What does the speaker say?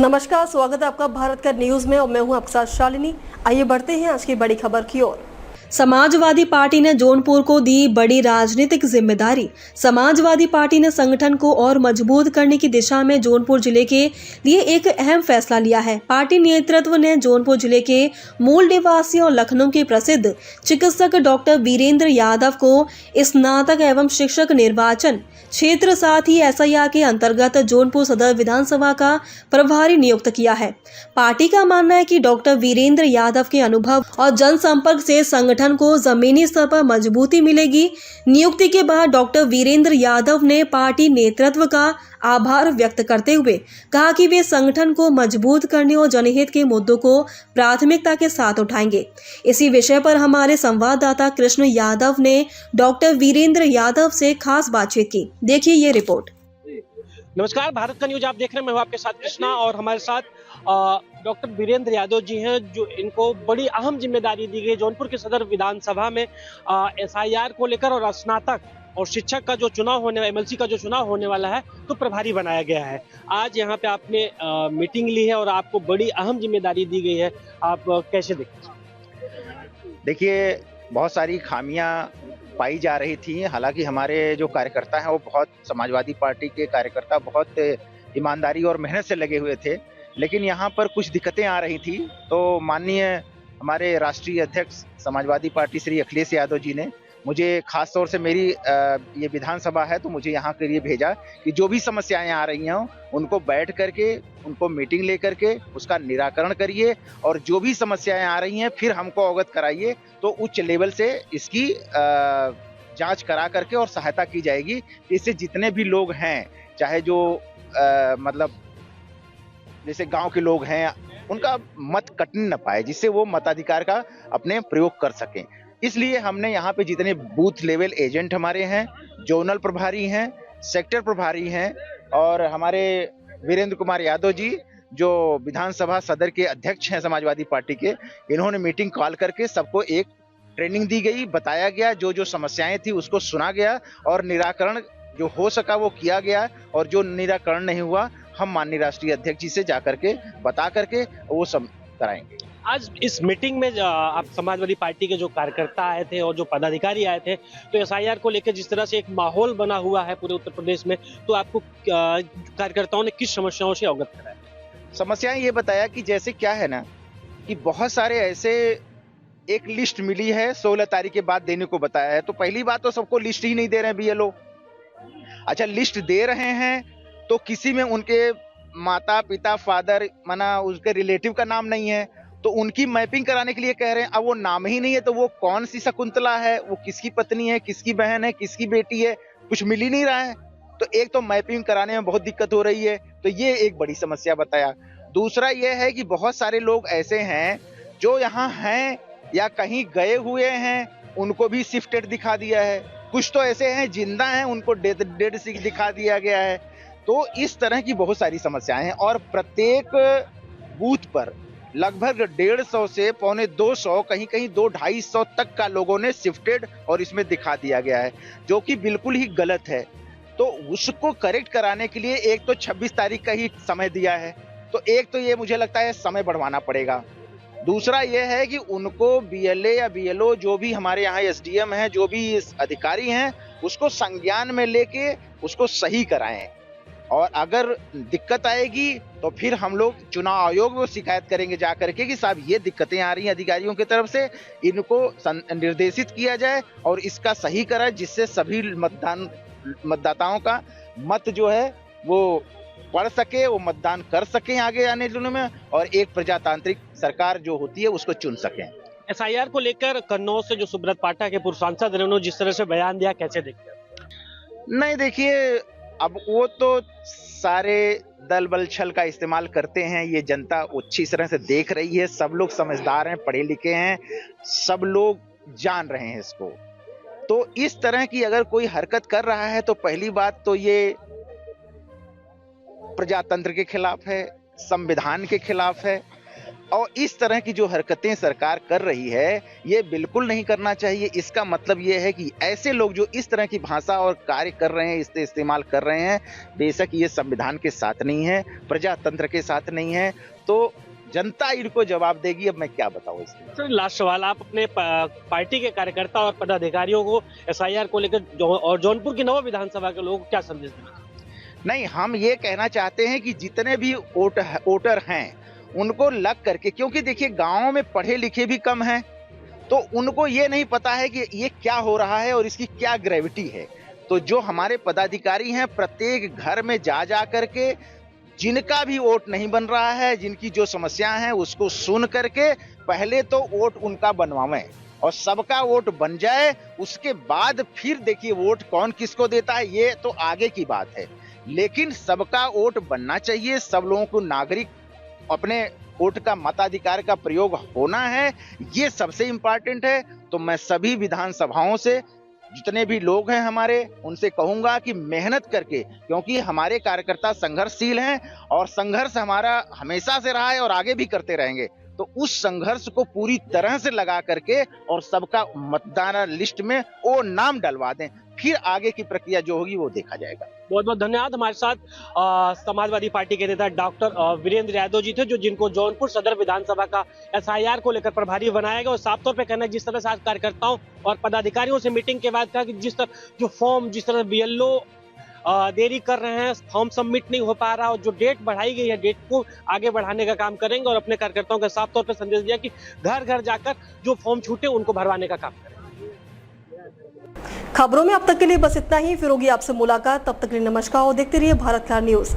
नमस्कार, स्वागत है आपका भारत का न्यूज में और मैं हूं आपके साथ शालिनी। आइए बढ़ते हैं आज की बड़ी खबर की ओर। समाजवादी पार्टी ने जौनपुर को दी बड़ी राजनीतिक जिम्मेदारी। समाजवादी पार्टी ने संगठन को और मजबूत करने की दिशा में जौनपुर जिले के लिए एक अहम फैसला लिया है। पार्टी नेतृत्व ने जौनपुर जिले के मूल निवासी और लखनऊ के प्रसिद्ध चिकित्सक डॉक्टर वीरेंद्र यादव को स्नातक एवं शिक्षक निर्वाचन क्षेत्र साथ ही SIR के अंतर्गत जौनपुर सदर विधानसभा का प्रभारी नियुक्त किया है। पार्टी का मानना है कि डॉक्टर वीरेंद्र यादव के अनुभव और जनसंपर्क से संगठन को जमीनी स्तर पर मजबूती मिलेगी। नियुक्ति के बाद डॉक्टर वीरेंद्र यादव ने पार्टी नेतृत्व का आभार व्यक्त करते हुए कहा कि वे संगठन को मजबूत करने और जनहित के मुद्दों को प्राथमिकता के साथ उठाएंगे। इसी विषय पर हमारे संवाददाता कृष्ण यादव ने डॉक्टर वीरेंद्र यादव से खास बातचीत की। देखिए ये रिपोर्ट। नमस्कार, भारत का न्यूज आप देख रहे हैं। मैं हूं आपके साथ कृष्णा और हमारे साथ डॉक्टर वीरेंद्र यादव जी हैं, जो इनको बड़ी अहम जिम्मेदारी दी गई जौनपुर के सदर विधानसभा में SIR को लेकर और स्नातक और शिक्षक का जो चुनाव होने MLC का जो चुनाव होने वाला है तो प्रभारी बनाया गया है। आज यहाँ पे आपने मीटिंग ली है और आपको बड़ी अहम जिम्मेदारी दी गई है, आप कैसे देखते हैं? देखिए, बहुत सारी खामियां पाई जा रही थी। हालांकि हमारे जो कार्यकर्ता हैं वो बहुत समाजवादी पार्टी के कार्यकर्ता बहुत ईमानदारी और मेहनत से लगे हुए थे, लेकिन यहाँ पर कुछ दिक्कतें आ रही थी। तो माननीय हमारे राष्ट्रीय अध्यक्ष समाजवादी पार्टी श्री अखिलेश यादव जी ने मुझे खास तौर से मेरी ये विधानसभा है तो मुझे यहाँ के लिए भेजा कि जो भी समस्याएं आ रही हैं उनको बैठ करके उनको मीटिंग लेकर के उसका निराकरण करिए और जो भी समस्याएं आ रही हैं फिर हमको अवगत कराइए, तो उच्च लेवल से इसकी जांच करा करके और सहायता की जाएगी। इससे जितने भी लोग हैं, चाहे जो मतलब जैसे गांव के लोग हैं, उनका मत कटने न पाए, जिससे वो मताधिकार का अपने प्रयोग कर सकें। इसलिए हमने यहाँ पे जितने बूथ लेवल एजेंट हमारे हैं, जोनल प्रभारी हैं, सेक्टर प्रभारी हैं और हमारे वीरेंद्र कुमार यादव जी जो विधानसभा सदर के अध्यक्ष हैं समाजवादी पार्टी के, इन्होंने मीटिंग कॉल करके सबको एक ट्रेनिंग दी गई, बताया गया, जो जो समस्याएं थी उसको सुना गया और निराकरण जो हो सका वो किया गया और जो निराकरण नहीं हुआ हम माननीय राष्ट्रीय अध्यक्ष जी से जाकर के बता करके वो सब कराएंगे। आज इस मीटिंग में आप समाजवादी पार्टी के जो कार्यकर्ता आए थे और जो पदाधिकारी आए थे, तो SIR को लेकर जिस तरह से एक माहौल बना हुआ है पूरे उत्तर प्रदेश में, तो आपको कार्यकर्ताओं ने किस समस्याओं से अवगत कराया? समस्याएं ये बताया कि जैसे क्या है ना कि बहुत सारे ऐसे एक लिस्ट मिली है 16 तारीख के बाद देने को बताया है। तो पहली बात तो सबको लिस्ट ही नहीं दे रहे हैं BLO। अच्छा, लिस्ट दे रहे हैं तो किसी में उनके माता पिता फादर माना उसके रिलेटिव का नाम नहीं है, तो उनकी मैपिंग कराने के लिए कह रहे हैं। अब वो नाम ही नहीं है तो वो कौन सी शकुंतला है, वो किसकी पत्नी है, किसकी बहन है, किसकी बेटी है, कुछ मिल ही नहीं रहा है। तो एक तो मैपिंग कराने में बहुत दिक्कत हो रही है, तो ये एक बड़ी समस्या बताया। दूसरा ये है कि बहुत सारे लोग ऐसे हैं जो यहाँ हैं या कहीं गए हुए हैं, उनको भी शिफ्टेड दिखा दिया है। कुछ तो ऐसे हैं जिंदा हैं, उनको डेड सिक दिखा दिया गया है। तो इस तरह की बहुत सारी समस्याएं हैं और प्रत्येक बूथ पर लगभग 150 से पौने 200, कहीं कहीं 200-250 तक का लोगों ने शिफ्टेड और इसमें दिखा दिया गया है, जो कि बिल्कुल ही गलत है। तो उसको करेक्ट कराने के लिए एक तो 26 तारीख का ही समय दिया है, तो एक तो ये मुझे लगता है समय बढ़वाना पड़ेगा। दूसरा ये है कि उनको BLA या BLO जो भी हमारे यहाँ SDM है, जो भी अधिकारी हैं, उसको संज्ञान में लेके उसको सही कराएं और अगर दिक्कत आएगी तो फिर हम लोग चुनाव आयोग में शिकायत करेंगे जा करके कि साहब ये दिक्कतें आ रही हैं अधिकारियों की तरफ से, इनको निर्देशित किया जाए और इसका सही करा, जिससे सभी मतदाताओं का मत जो है वो पढ़ सके, वो मतदान कर सके आगे आने दिनों में और एक प्रजातांत्रिक सरकार जो होती है उसको चुन सकें। SIR को लेकर कन्नौज से जो सुब्रत पाठक के पूर्व सांसद ने जिस तरह से बयान दिया, कैसे देखते हैं? नहीं, देखिए, अब वो तो सारे दल बल छल का इस्तेमाल करते हैं, ये जनता अच्छी तरह से देख रही है, सब लोग समझदार हैं, पढ़े लिखे हैं, सब लोग जान रहे हैं इसको। तो इस तरह की अगर कोई हरकत कर रहा है तो पहली बात तो ये प्रजातंत्र के खिलाफ है, संविधान के खिलाफ है। और इस तरह की जो हरकतें सरकार कर रही है ये बिल्कुल नहीं करना चाहिए। इसका मतलब ये है कि ऐसे लोग जो इस तरह की भाषा और कार्य कर रहे हैं, इससे इस्तेमाल कर रहे हैं, बेशक ये संविधान के साथ नहीं है, प्रजातंत्र के साथ नहीं है, तो जनता इनको जवाब देगी। अब मैं क्या बताऊं इसमें। सर लास्ट सवाल, आप अपने पार्टी के कार्यकर्ता और पदाधिकारियों को एसआईआर को लेकर और जौनपुर की नव विधानसभा के लोगों को क्या संदेश देना? नहीं, हम ये कहना चाहते हैं कि जितने भी वोटर हैं उनको लग करके, क्योंकि देखिए गांव में पढ़े लिखे भी कम हैं, तो उनको ये नहीं पता है कि ये क्या हो रहा है और इसकी क्या ग्रेविटी है। तो जो हमारे पदाधिकारी हैं प्रत्येक घर में जा जा करके जिनका भी वोट नहीं बन रहा है, जिनकी जो समस्या है उसको सुन करके पहले तो वोट उनका बनवावें और सबका वोट बन जाए, उसके बाद फिर देखिए वोट कौन किसको देता है ये तो आगे की बात है। लेकिन सबका वोट बनना चाहिए, सब लोगों को नागरिक अपने वोट का मताधिकार का प्रयोग होना है, ये सबसे इम्पोर्टेंट है। तो मैं सभी विधानसभाओं से जितने भी लोग हैं हमारे उनसे कहूंगा कि मेहनत करके, क्योंकि हमारे कार्यकर्ता संघर्षशील हैं और संघर्ष हमारा हमेशा से रहा है और आगे भी करते रहेंगे, तो उस संघर्ष को पूरी तरह से लगा करके और सबका मतदान लिस्ट में वो नाम डलवा दें, फिर आगे की प्रक्रिया जो होगी वो देखा जाएगा। बहुत बहुत धन्यवाद। हमारे साथ समाजवादी पार्टी के नेता डॉक्टर वीरेंद्र यादव जी थे, जिनको जौनपुर सदर विधानसभा का एसआईआर को लेकर प्रभारी बनाया गया और साफ तौर पे कहना है जिस तरह से आज कार्यकर्ताओं और पदाधिकारियों से मीटिंग के बाद कहा कि जिस तरह बीएलओ देरी कर रहे हैं, फॉर्म सबमिट नहीं हो पा रहा और जो डेट बढ़ाई गई है डेट को आगे बढ़ाने का काम करेंगे और अपने कार्यकर्ताओं को साफ तौर पर संदेश दिया कि घर घर जाकर जो फॉर्म छूटे उनको भरवाने का काम करें। खबरों में अब तक के लिए बस इतना ही, फिर होगी आपसे मुलाकात। तब तक के लिए नमस्कार और देखते रहिए भारत का न्यूज।